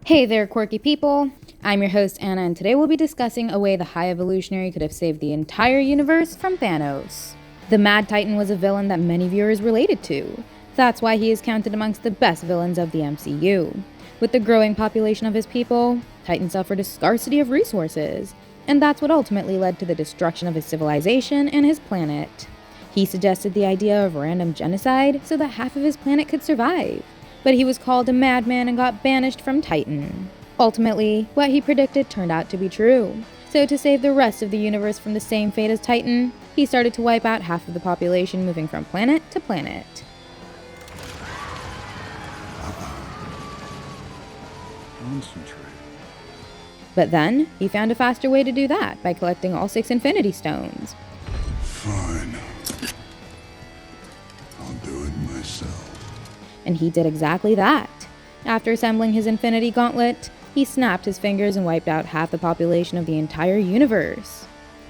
Hey there, quirky people. I'm your host, Anna, and today we'll be discussing a way the High Evolutionary could have saved the entire universe from Thanos. The Mad Titan was a villain that many viewers related to. That's why he is counted amongst the best villains of the MCU. With the growing population of his people, Titan suffered a scarcity of resources, and that's what ultimately led to the destruction of his civilization and his planet. He suggested the idea of random genocide so that half of his planet could survive, but he was called a madman and got banished from Titan. Ultimately, what he predicted turned out to be true. So to save the rest of the universe from the same fate as Titan, he started to wipe out half of the population, moving from planet to planet. Concentrate. But then, he found a faster way to do that by collecting all 6 Infinity Stones. Fine. I'll do it myself. And he did exactly that. After assembling his Infinity Gauntlet, he snapped his fingers and wiped out half the population of the entire universe.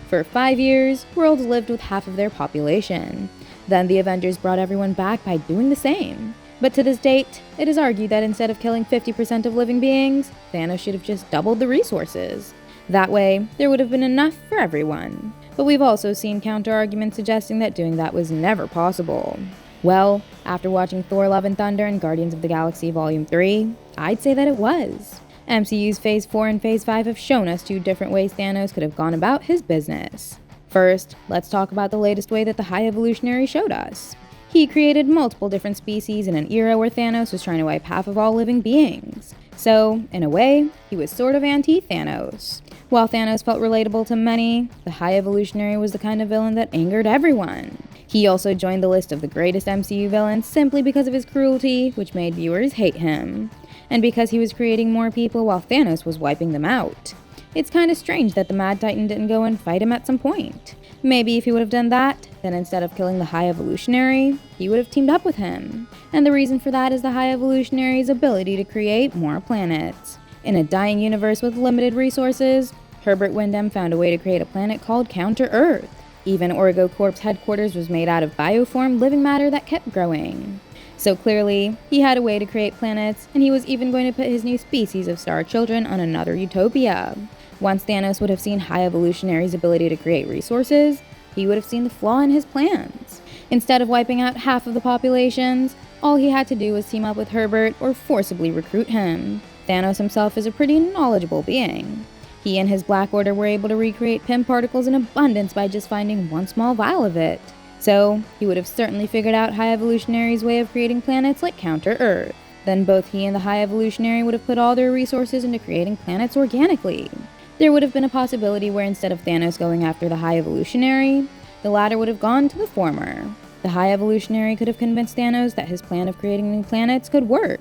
For 5 years, worlds lived with half of their population. Then the Avengers brought everyone back by doing the same. But to this date, it is argued that instead of killing 50% of living beings, Thanos should have just doubled the resources. That way, there would have been enough for everyone. But we've also seen counter-arguments suggesting that doing that was never possible. Well, after watching Thor: Love and Thunder and Guardians of the Galaxy Volume 3, I'd say that it was. MCU's Phase 4 and Phase 5 have shown us 2 different ways Thanos could have gone about his business. First, let's talk about the latest way that the High Evolutionary showed us. He created multiple different species in an era where Thanos was trying to wipe half of all living beings. So, in a way, he was sort of anti-Thanos. While Thanos felt relatable to many, the High Evolutionary was the kind of villain that angered everyone. He also joined the list of the greatest MCU villains simply because of his cruelty, which made viewers hate him. And because he was creating more people while Thanos was wiping them out. It's kinda strange that the Mad Titan didn't go and fight him at some point. Maybe if he would have done that, then instead of killing the High Evolutionary, he would have teamed up with him. And the reason for that is the High Evolutionary's ability to create more planets. In a dying universe with limited resources, Herbert Wyndham found a way to create a planet called Counter-Earth. Even OrgoCorp's headquarters was made out of bioform living matter that kept growing. So clearly, he had a way to create planets, and he was even going to put his new species of star children on another utopia. Once Thanos would have seen High Evolutionary's ability to create resources, he would have seen the flaw in his plans. Instead of wiping out half of the populations, all he had to do was team up with Herbert or forcibly recruit him. Thanos himself is a pretty knowledgeable being. He and his Black Order were able to recreate Pym particles in abundance by just finding one small vial of it. So, he would have certainly figured out High Evolutionary's way of creating planets like Counter-Earth. Then both he and the High Evolutionary would have put all their resources into creating planets organically. There would have been a possibility where instead of Thanos going after the High Evolutionary, the latter would have gone to the former. The High Evolutionary could have convinced Thanos that his plan of creating new planets could work.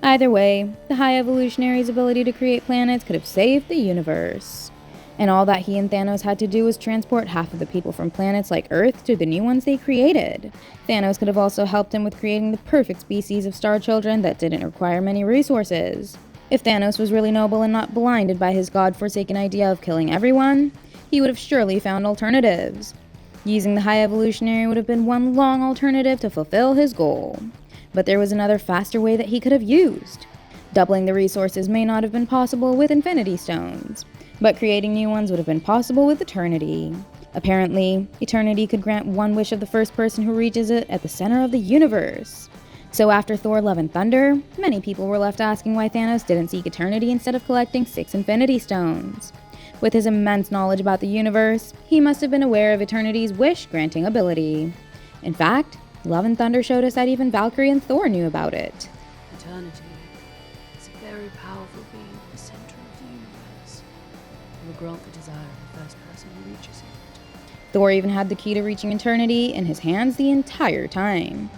Either way, the High Evolutionary's ability to create planets could have saved the universe. And all that he and Thanos had to do was transport half of the people from planets like Earth to the new ones they created. Thanos could have also helped him with creating the perfect species of star children that didn't require many resources. If Thanos was really noble and not blinded by his god-forsaken idea of killing everyone, he would have surely found alternatives. Using the High Evolutionary would have been one long alternative to fulfill his goal. But there was another faster way that he could have used. Doubling the resources may not have been possible with Infinity Stones, but creating new ones would have been possible with Eternity. Apparently, Eternity could grant one wish of the first person who reaches it at the center of the universe. So after Thor: Love and Thunder, many people were left asking why Thanos didn't seek Eternity instead of collecting 6 Infinity Stones. With his immense knowledge about the universe, he must have been aware of Eternity's wish-granting ability. In fact, Love and Thunder showed us that even Valkyrie and Thor knew about it. Eternity is a very powerful being at the center of the universe. It will grant the desire of the first person who reaches it. Thor even had the key to reaching Eternity in his hands the entire time.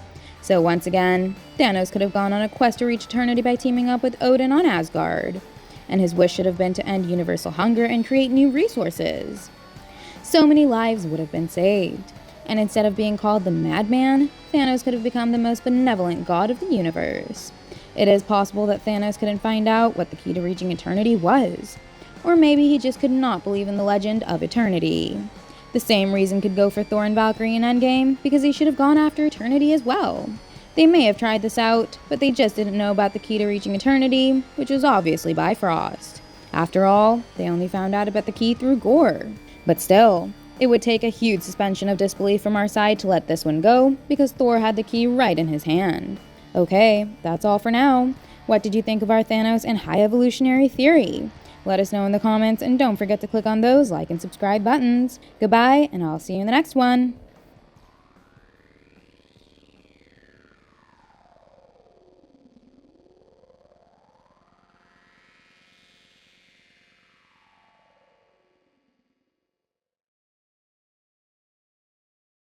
So once again, Thanos could have gone on a quest to reach Eternity by teaming up with Odin on Asgard. And his wish should have been to end universal hunger and create new resources. So many lives would have been saved. And instead of being called the Madman, Thanos could have become the most benevolent god of the universe. It is possible that Thanos couldn't find out what the key to reaching Eternity was. Or maybe he just could not believe in the legend of Eternity. The same reason could go for Thor and Valkyrie in Endgame, because he should have gone after Eternity as well. They may have tried this out, but they just didn't know about the key to reaching eternity, which was obviously Bifrost. After all, they only found out about the key through Gore. But still, it would take a huge suspension of disbelief from our side to let this one go, because Thor had the key right in his hand. Okay, that's all for now. What did you think of our Thanos and High Evolutionary theory? Let us know in the comments, and don't forget to click on those like and subscribe buttons. Goodbye, and I'll see you in the next one.